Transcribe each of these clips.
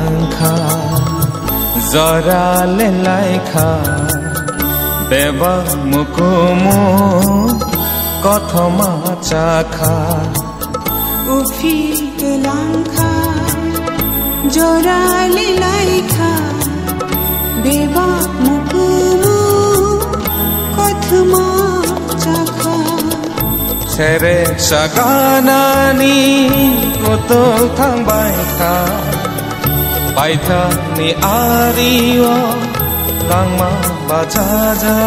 langkha zara le laikha beba mukumu kothoma chakha ufil ke langkha zara le laikha beba mukumu kothoma chakha Sere saganani kotol thang baikha baitha ni ariwa langma bajaja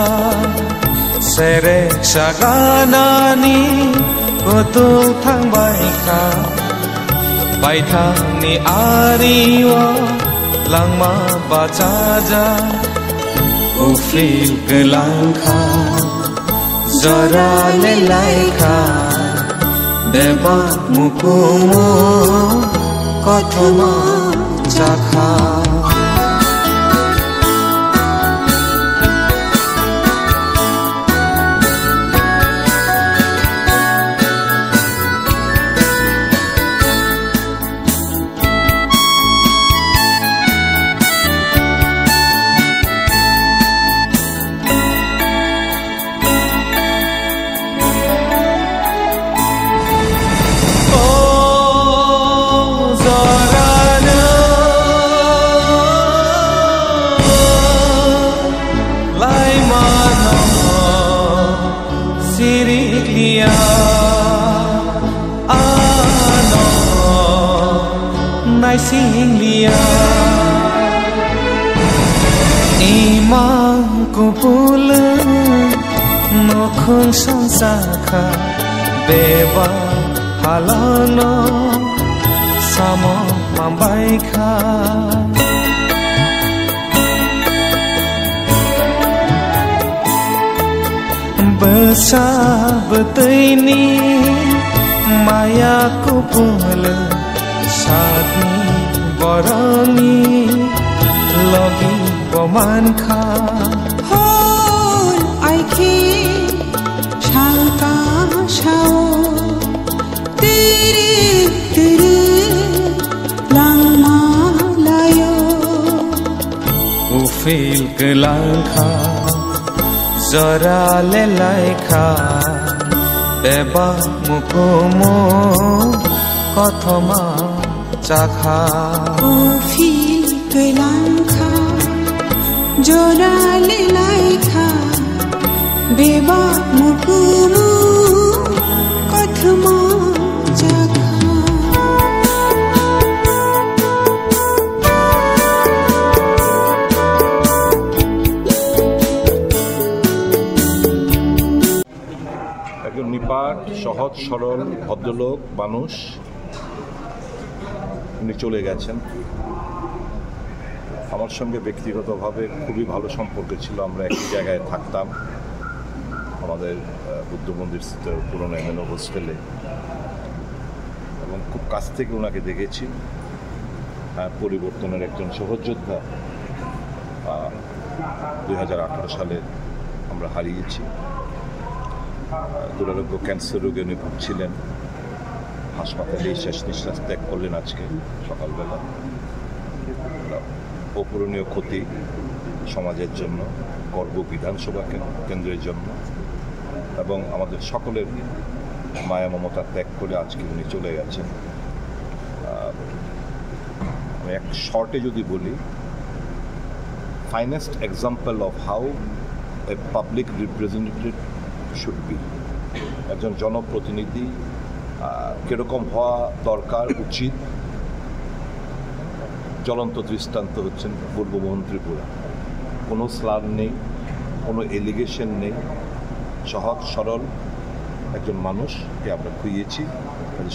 Sere saganani kotol thang baikha baitha ni ariwa langma bajaja ufil ke langkha Zara le laikha beba mukumu kothoma chakha Singlia imang kupul nokhun sansakha beba halano samo mambaikha besa betaini maya kupul sadni Borani logi boman kha hol aike shanta shao tere langma layo ufil ke langkha zara le laikha beba mukumu kothoma chakha ufil ke langkha zara le laikha beba mukumu kothoma chakha একজন নিপাট সহজ সরল ভদ্রলোক মানুষ উনি চলে গেছেন আমার সঙ্গে ব্যক্তিগতভাবে খুবই ভালো সম্পর্ক ছিল আমরা একই জায়গায় থাকতাম আমাদের বুদ্ধ মন্দির স্থিত পুরনো এমএনও হোস্টেলে এবং খুব কাছ থেকে ওনাকে দেখেছি পরিবর্তনের একজন সহযোদ্ধা 2018 সালে আমরা হারিয়েছি দুরারোগ্য ক্যান্সার রোগে উনি ভুগছিলেন হাসপাতালে শেষ নিঃশ্বাস ত্যাগ করলেন আজকে সকালবেলা অপূরণীয় ক্ষতি সমাজের জন্য গর্ব বিধানসভা কেন্দ্রের জন্য এবং আমাদের সকলের মায়া মমতা ত্যাগ করে আজকে উনি চলে গেছেন আমি এক শর্টে যদি বলি finest example of how a public representative should be একজন জনপ্রতিনিধি কীরকম হওয়া দরকার উচিত জ্বলন্ত দৃষ্টান্ত হচ্ছেন পূর্বমোহন ত্রিপুরা কোনো স্লার নেই কোনো এলিগেশন নেই সহজ সরল একজন মানুষকে আমরা খুইয়েছি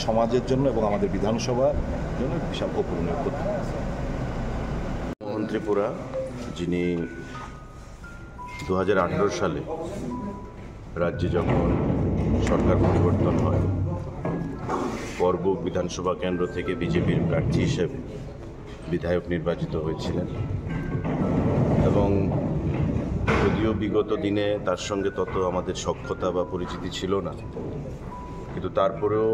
সমাজের জন্য এবং আমাদের বিধানসভার জন্য বিশাল অপূরণীয় ক্ষতি মোহন ত্রিপুরা যিনি 2018 সালে রাজ্যে যখন সরকার পরিবর্তন হয় বরবুক বিধানসভা কেন্দ্র থেকে বিজেপির প্রার্থী হিসেবে বিধায়ক নির্বাচিত হয়েছিলেন এবং যদিও বিগত দিনে তার সঙ্গে তত আমাদের সখ্যতা বা পরিচিতি ছিল না, কিন্তু তারপরেও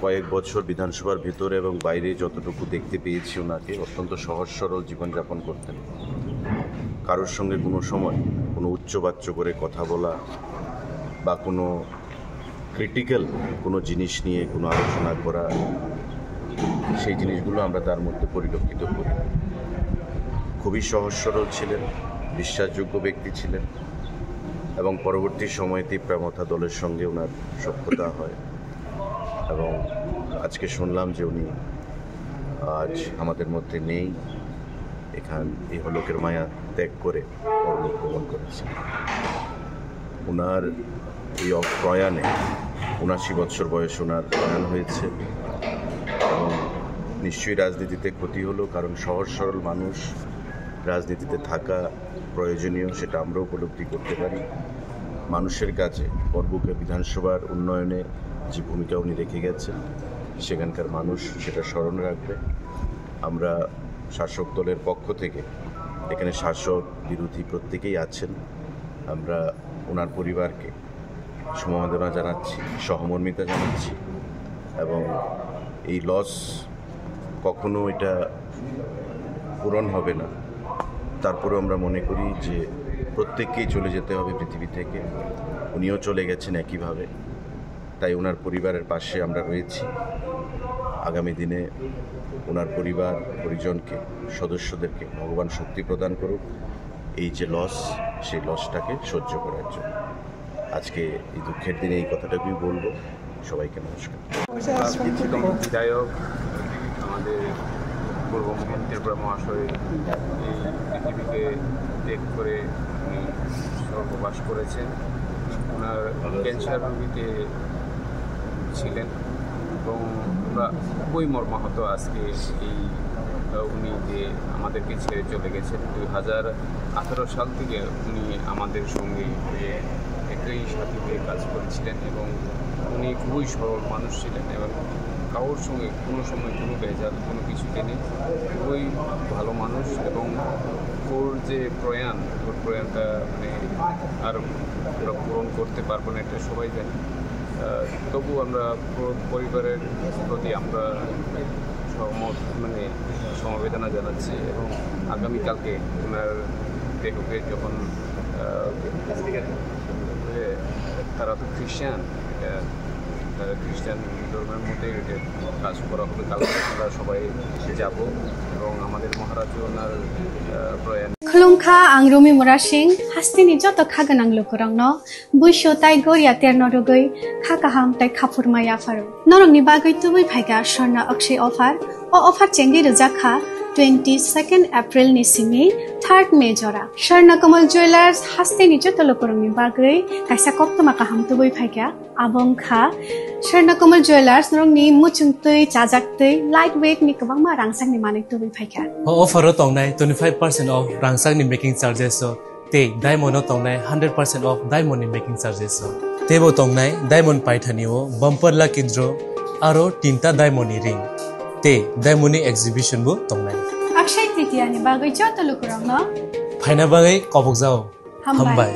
কয়েক বছর বিধানসভার ভিতরে এবং বাইরে যতটুকু দেখতে পেয়েছি ওনাকে অত্যন্ত সহজ সরল জীবনযাপন করতেন। কারোর সঙ্গে কোনো সময় কোনো উচ্চবাচ্য করে কথা বলা বা কোনো ক্রিটিক্যাল কোনো জিনিস নিয়ে কোনো আলোচনা করা, সেই জিনিসগুলো আমরা তার মধ্যে পরিলক্ষিত করি। খুবই সহজ সরল ছিলেন, বিশ্বাসযোগ্য ব্যক্তি ছিলেন এবং পরবর্তী সময়ে তিপ্রামথা দলের সঙ্গে ওনার সখ্যতা হয় এবং আজকে শুনলাম যে উনি আজ আমাদের মধ্যে নেই, এই হলোকের মায়া ত্যাগ করে পরলোক গমন করেছেন। ওনার এই প্রয়াণে ৭৯ বছর বয়স ওনার প্রয়াণ হয়েছে এবং নিশ্চয়ই রাজনীতিতে ক্ষতি হলো, কারণ সহজ সরল মানুষ রাজনীতিতে থাকা প্রয়োজনীয়, সেটা আমরা উপলব্ধি করতে পারি। মানুষের কাছে বরগুনা বিধানসভার উন্নয়নে যে ভূমিকা উনি রেখে গেছেন সেখানকার মানুষ সেটা স্মরণ রাখবে। আমরা শাসক দলের পক্ষ থেকে, এখানে শাসক বিরোধী প্রত্যেকেই আছেন, আমরা ওনার পরিবারকে সমবেদনা জানাচ্ছি, সহমর্মিতা জানাচ্ছি এবং এই লস কখনো এটা পূরণ হবে না। তারপরেও আমরা মনে করি যে প্রত্যেককেই চলে যেতে হবে পৃথিবী থেকে, উনিও চলে গেছেন একইভাবে, তাই ওনার পরিবারের পাশে আমরা রয়েছি। আগামী দিনে ওনার পরিবার পরিজনকে, সদস্যদেরকে ভগবান শক্তি প্রদান করুক এই যে লস, সেই লসটাকে সহ্য করার জন্য। আজকে এই দুঃখের দিনে এই কথাটাকেই বলবো। সবাইকে নমস্কার। বিধায়ক আমাদের পূর্ব মোহন ত্রিপুরা মহাশয় এই পৃথিবীকে ত্যাগ করে উনি স্বর্গবাস করেছেন। ওনার ক্যান্সার রোগীতে ছিলেন এবং আমরা খুবই মর্মাহত আজকে এই উনি যে আমাদেরকে ছেড়ে চলে গেছেন। 2018 সাল থেকে উনি আমাদের সঙ্গে একই সাথে হয়ে কাজ করেছিলেন এবং উনি খুবই সরল মানুষ ছিলেন এবং কারোর সঙ্গে কোনো সময় কোনো বেজাল কোনো কিছুতে নেই, খুবই ভালো মানুষ এবং ওর যে প্রয়াণটা মানে আর আমরা পূরণ করতে পারবো না, এটা সবাই জানি। তবু আমরা পরিবারের প্রতি আমরা সমবেদনা জানাচ্ছি এবং আগামীকালকে ওনার দেহকে যখন তারা তো খ্রিস্টান ধর্মের মধ্যে কাজ করা হবে, কালকে আমরা সবাই যাব এবং আমাদের মহারাজ ওনার প্রয়াণ खुलुमखा आं रुमि मुरा सिंह हास्तिनि जत खागोनां लोगोरांनो बुइसो ताइ गरिया तेरनो रुगै खाकाहाम ताइ खाफुरमाया फारु नरंनि बागै तुबै फाइगा स्वर्णा अक्षय अफार ओ अफार चेंगि रजाखा 22 एप्रिल नि सिमि 3 मे जरा स्वर्णा कमल ज्वेलर्स हास्तिनि जत लोगोरांनि बागै काइसा कप्तमा काहाम तुबै फाइगा आबंखा स्वर्णा कमल ज्वेलर्स नरंनि मुचुंतै चाजाक्तै लाइट वेट नि गोबांमा रांसांनि माने तुबै फाइगा ऑफर तंनाय 25% ऑफ रांसांनि मेकिंग चार्जेस ते डायमंड तंनाय 100% ऑफ डायमंड मेकिंग चार्जेस तेबो तंनाय डायमंड पाइथानिओ बम्पर लकी ड्र आरो 3टा डायमंड रिंग ते डायमंड एग्जिबिशन बो तंनाय अक्षय तृतीया नि बागै जत लोगोरांनो फाइना बागै कबक जाओ हमबाय